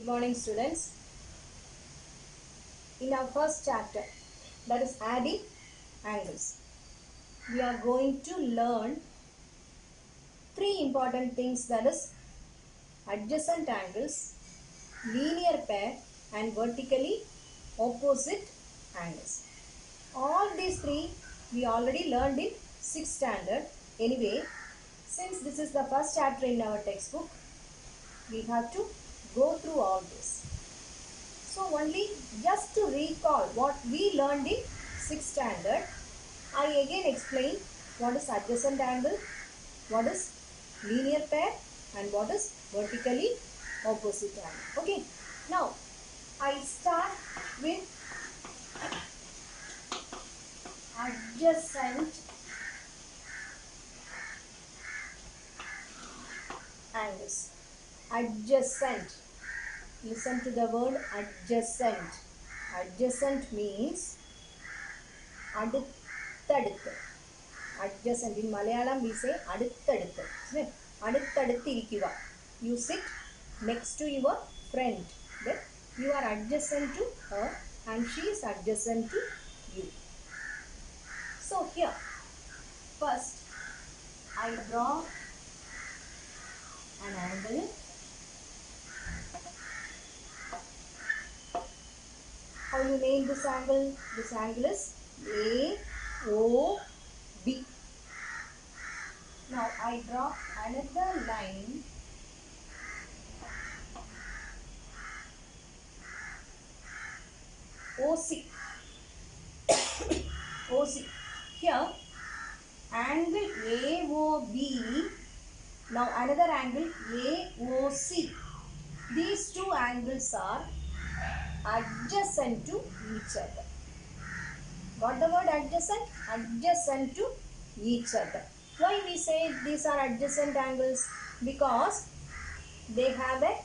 Good morning, students. In our first chapter, that is adding angles, we are going to learn three important things, that is adjacent angles, linear pair and vertically opposite angles. All these three we already learned in 6th standard. Anyway, since this is the first chapter in our textbook, we have to go through all this. So only just to recall what we learned in 6th standard, I again explain what is adjacent angle, what is linear pair and what is vertically opposite angle. Okay. Now I start with adjacent angles. Adjacent. Listen to the word adjacent. Adjacent means അടുത്തടുത്ത്. Adjacent. In Malayalam we say അടുത്തടുത്ത്. അടുത്തടുത്ത് ഇരിക്കുക. You sit next to your friend. Then you are adjacent to her and she is adjacent to you. So here, first I draw an angle. How you name this angle? This angle is AOB. Now I draw another line OC. OC. Here angle AOB. Now another angle AOC. These two angles are adjacent to each other. Got the word adjacent? Adjacent to each other. Why we say these are adjacent angles? Because they have a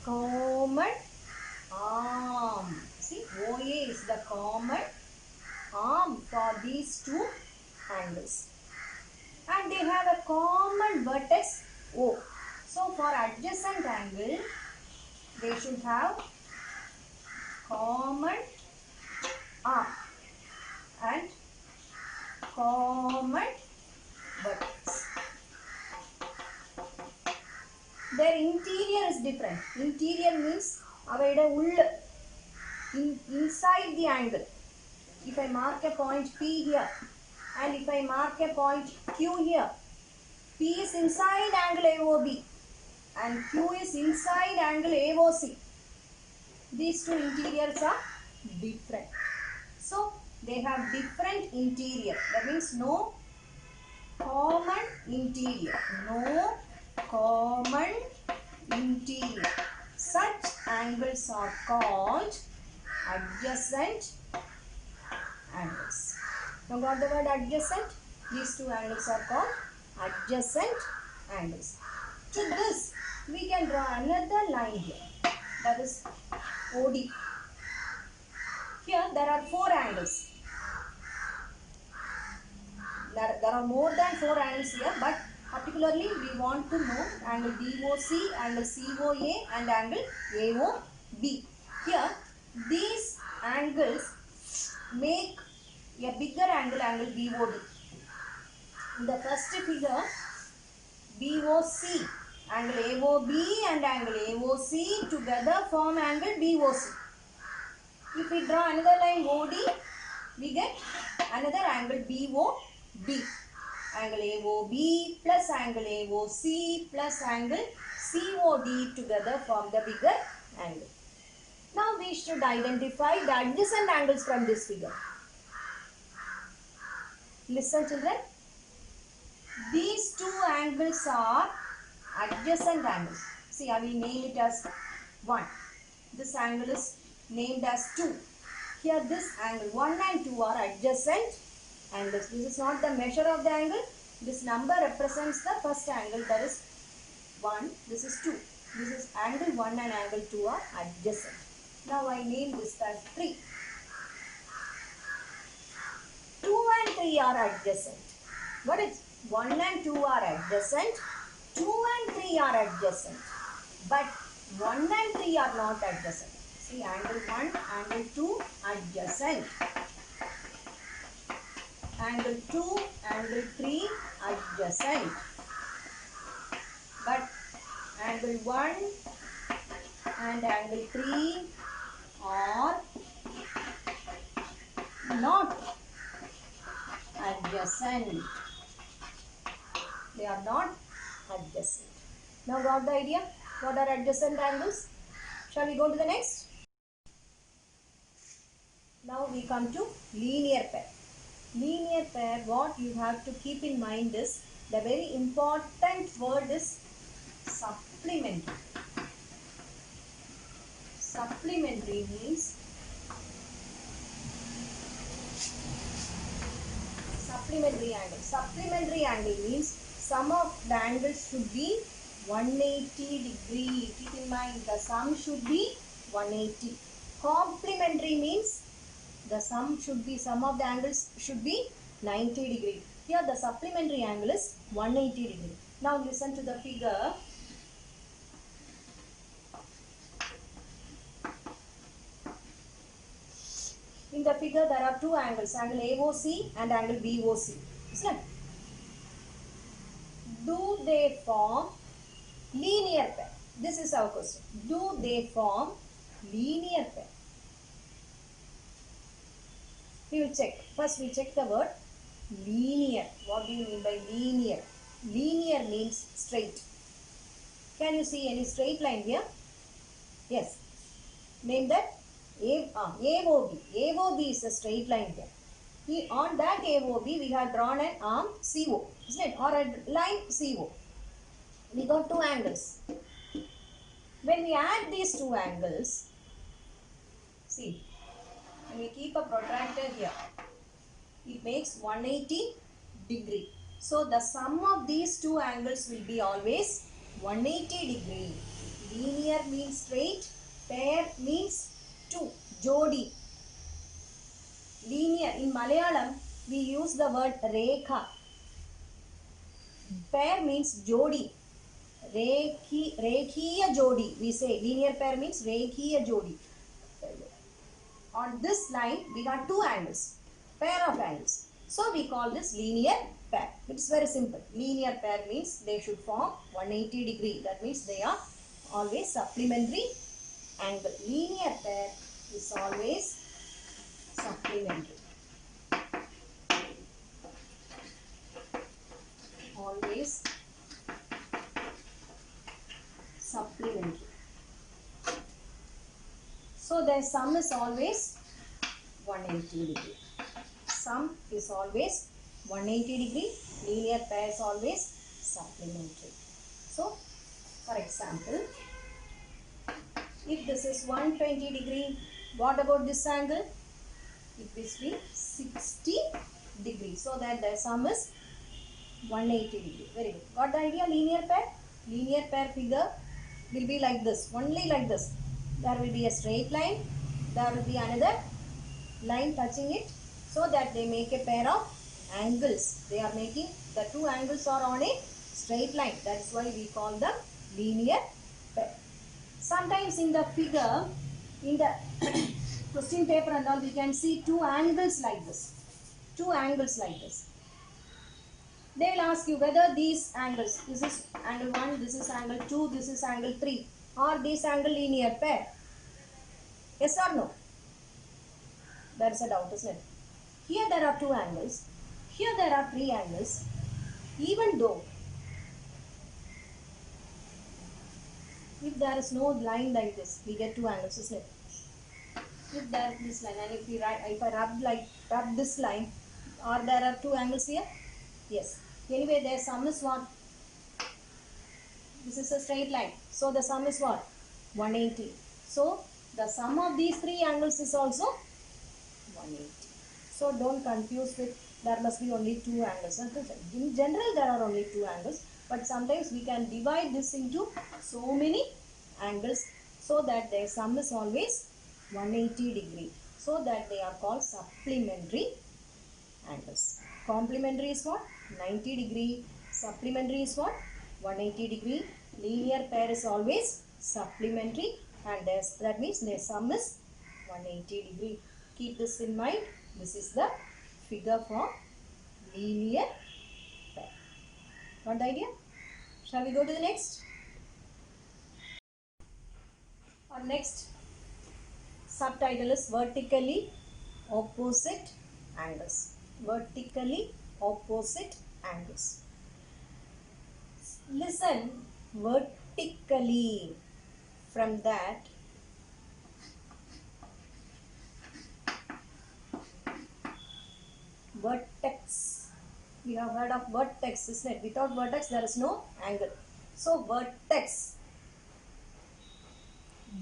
common arm. See, OA is the common arm for these two angles. And they have a common vertex O. So for adjacent angle, they should have common arm and common vertex. Their interior is different. Interior means avayude ullu, inside the angle. If I mark a point P here and if I mark a point Q here, P is inside angle AOB and Q is inside angle AOC. These two interiors are different. So they have different interior. That means no common interior. No common interior. Such angles are called adjacent angles. Now got the word adjacent? These two angles are called adjacent angles. To this we can draw another line here. That is OD. Here there are four angles. There are more than four angles here, but particularly we want to know angle DOC, angle COA and angle AOB. Here these angles make a bigger angle, angle BOD. In the first figure, BOC, angle AOB and angle AOC together form angle BOC. If we draw another line OD, we get another angle BOB. Angle AOB plus angle AOC plus angle COD together form the bigger angle. Now we should identify the adjacent angles from this figure. Listen children. These two angles are adjacent angles. See, I will name it as 1. This angle is named as 2. Here this angle 1 and 2 are adjacent angles. This is not the measure of the angle. This number represents the first angle, that is 1. This is 2. This is angle 1 and angle 2 are adjacent. Now I name this as 3. 2 and 3 are adjacent. What is 1 and 2 are adjacent, 2 and 3 are adjacent. But 1 and 3 are not adjacent. See, angle 1, angle 2 adjacent. Angle 2, angle 3 adjacent. But angle 1 and angle 3 are not adjacent. They are not adjacent. Now got the idea? What are adjacent angles? Shall we go to the next? Now we come to linear pair. Linear pair, what you have to keep in mind is, the very important word is supplementary. Supplementary means supplementary angle. Supplementary angle means sum of the angles should be 180 degree. Keep in mind, the sum should be 180. Complementary means the sum of the angles should be 90 degree. Here the supplementary angle is 180 degree. Now listen to the figure. In the figure there are two angles, angle AOC and angle BOC. Isn't it? Do they form linear pair? This is our question. Do they form linear pair? We will check. First we check the word linear. What do you mean by linear? Linear means straight. Can you see any straight line here? Yes. Name that AOB. AOB is a straight line here. On that AOB we have drawn an arm CO, isn't it? Or a line CO. We got two angles. When we add these two angles, see, when we keep a protractor here, it makes 180 degree. So the sum of these two angles will be always 180 degree. Linear means straight, pair means two, jodi. Linear, in Malayalam we use the word rekha. Pair means jodi. Rekhiya jodi. We say linear pair means rekhiya jodi. On this line we have two angles, pair of angles. So we call this linear pair. It's very simple. Linear pair means they should form 180 degree. That means they are always supplementary angle. Linear pair is always supplementary. Always supplementary. So their sum is always 180 degree. Sum is always 180 degree. Linear pair is always supplementary. So, for example, if this is 120 degree, what about this angle? It will be 60 degree. So that the sum is 180 degree. Very good. Got the idea? Linear pair? Linear pair figure will be like this. Only like this. There will be a straight line. There will be another line touching it, so that they make a pair of angles. They are making, the two angles are on a straight line. That is why we call them linear pair. Sometimes in the figure, in the question paper and all, we can see two angles like this. Two angles like this. They will ask you whether these angles, this is angle 1, this is angle 2, this is angle 3, are these angle linear pair? Yes or no? There is a doubt, isn't it? Here there are two angles. Here there are three angles. Even though, if there is no line like this, we get two angles, isn't it? If there is this line, and if I rub this line, or there are two angles here? Yes. Anyway, their sum is what? This is a straight line. So the sum is what? 180. So the sum of these three angles is also 180. So don't confuse with there must be only two angles. In general there are only two angles, but sometimes we can divide this into so many angles, so that their sum is always 180 degree. So that they are called supplementary angles. Complementary is what? 90 degree. Supplementary is what? 180 degree. Linear pair is always supplementary, and that means their sum is 180 degree. Keep this in mind. This is the figure for linear pair. Got the idea? Shall we go to the next? Our next subtitle is vertically opposite angles. Vertically opposite angles. Listen, vertically. From that, vertex. We have heard of vertex, isn't it? Without vertex, there is no angle. So, vertex.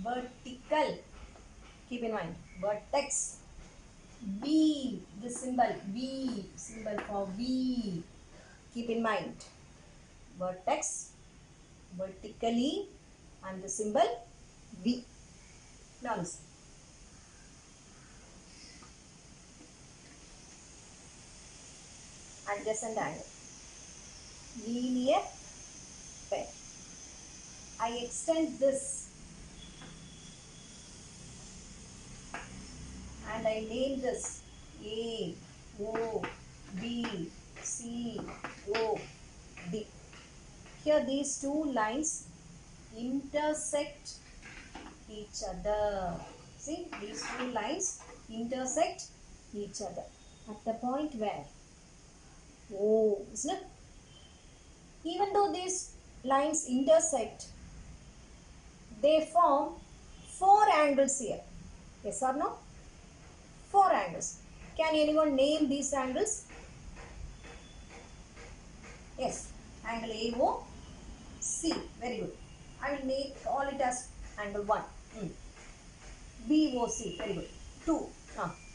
Vertical. Keep in mind. Vertex. B. The symbol. B. Symbol for B. Keep in mind. Vertex. Vertically. And the symbol B. Now listen. Adjacent angle. Linear pair. I extend this and I name this A, O, B, C, O, D. Here these two lines intersect each other. See, these two lines intersect each other at the point where O, isn't it? Even though these lines intersect, they form 4 angles here. Yes or no? 4 angles. Can anyone name these angles? Yes. Angle AOC. Very good. I will call it as angle 1. BOC. Very good. 2.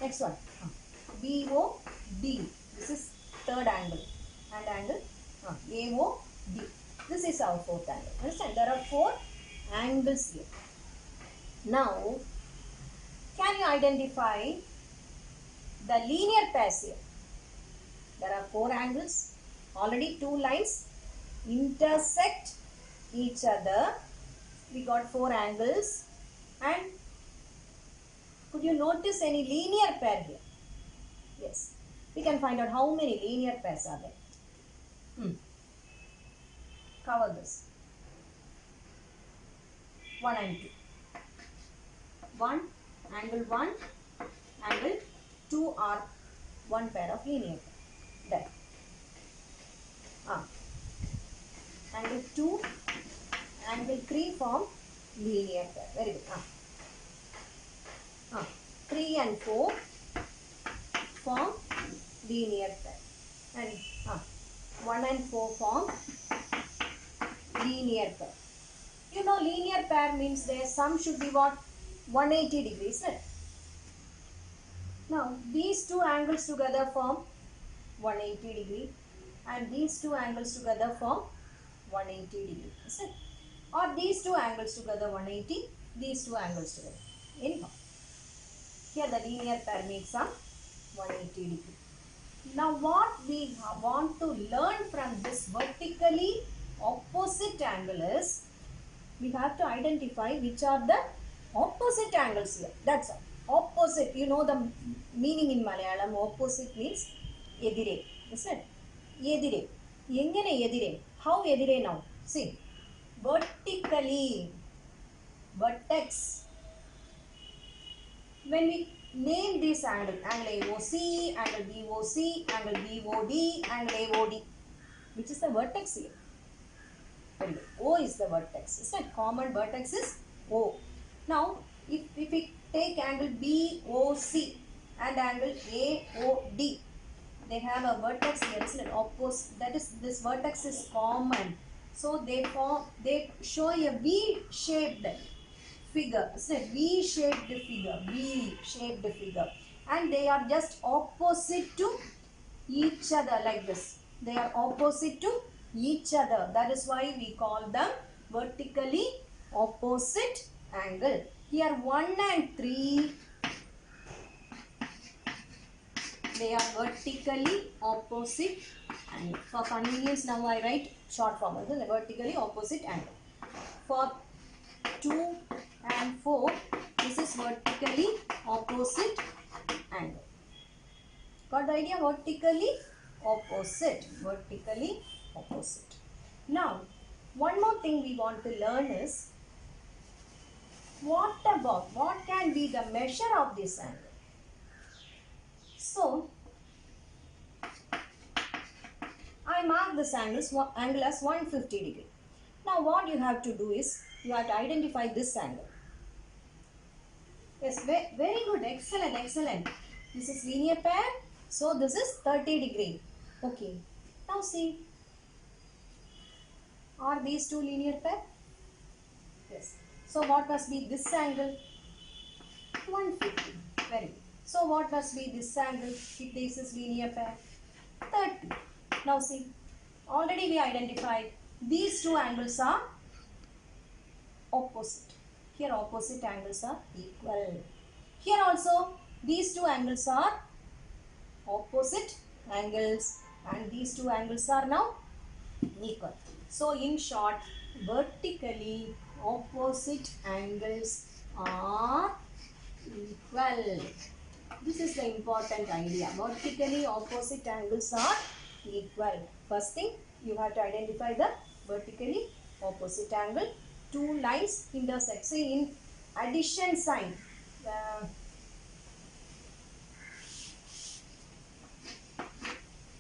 Next one. BOD. This is third angle. And angle AOD. This is our fourth angle. Understand? There are 4 angles here. Now, can you identify the linear pairs here? There are 4 angles. Already 2 lines intersect each other. We got 4 angles. And could you notice any linear pair here? Yes. We can find out how many linear pairs are there. Cover this. 1 and 2. 1, angle 1, angle 2 are one pair of linear pair. There. Angle 2, angle 3 form linear pair. Very good. 3 and 4 form linear pair. And 1 and 4 form linear pair. You know, linear pair means their sum should be what? 180 degrees, right? Now, these 2 angles together form 180 degree, and these 2 angles together form 180 degree, is it? Or these 2 angles together 180, these 2 angles together. Anyhow, here the linear pair makes a 180 degree. Now, what we want to learn from this vertically opposite angle is, we have to identify which are the opposite angles here. That's all. Opposite, you know the meaning in Malayalam. Opposite means edire, isn't it? Edire. Engane edire? How edire now? See, vertically, vertex. When we name this angle, angle AOC, angle BOC, angle BOD, angle AOD, which is the vertex here? O is the vertex, isn't it? Common vertex is O. Now, if we take angle BOC and angle AOD, they have a vertex here, isn't it? Opposite. That is, this vertex is common. So they show a V-shaped figure, isn't it? V-shaped figure. V-shaped figure. And they are just opposite to each other like this. They are opposite to each other. That is why we call them vertically opposite angle. Here 1 and 3, they are vertically opposite angle. For convenience, now I write short form. The vertically opposite angle. For 2 and 4. This is vertically opposite angle. Got the idea? Vertically opposite. Vertically opposite. Now, one more thing we want to learn is, what can be the measure of this angle? So, I mark this angle as 150 degree. Now, what you have to do is, you have to identify this angle. Yes, very good. Excellent, excellent. This is linear pair. So, this is 30 degree. Okay. Now, see. Are these two linear pair? Yes. So, what must be this angle? 150. Very good. So, what must be this angle if this is linear pair? 30. Now, see. Already we identified these two angles are opposite. Here opposite angles are equal. Here also these two angles are opposite angles and these two angles are now equal. So in short, vertically opposite angles are equal. This is the important idea. Vertically opposite angles are equal. First thing, you have to identify the vertically opposite angle. Two lines intersect. See, in addition sign,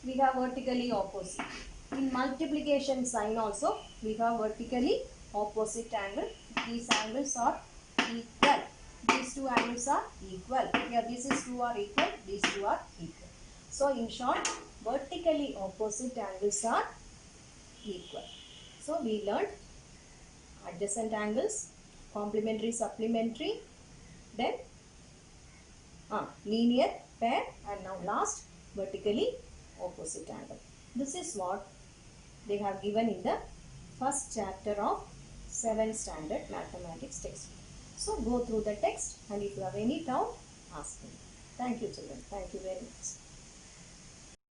we have vertically opposite. In multiplication sign also, we have vertically opposite angle. These angles are equal. These two angles are equal. Here this is two are equal, these two are equal. So in short, vertically opposite angles are equal. So we learned adjacent angles, complementary, supplementary, then linear pair, and now last vertically opposite angle. This is what they have given in the first chapter of 7th standard mathematics textbook. So go through the text, and if you have any doubt, ask me. Thank you, children. Thank you very much.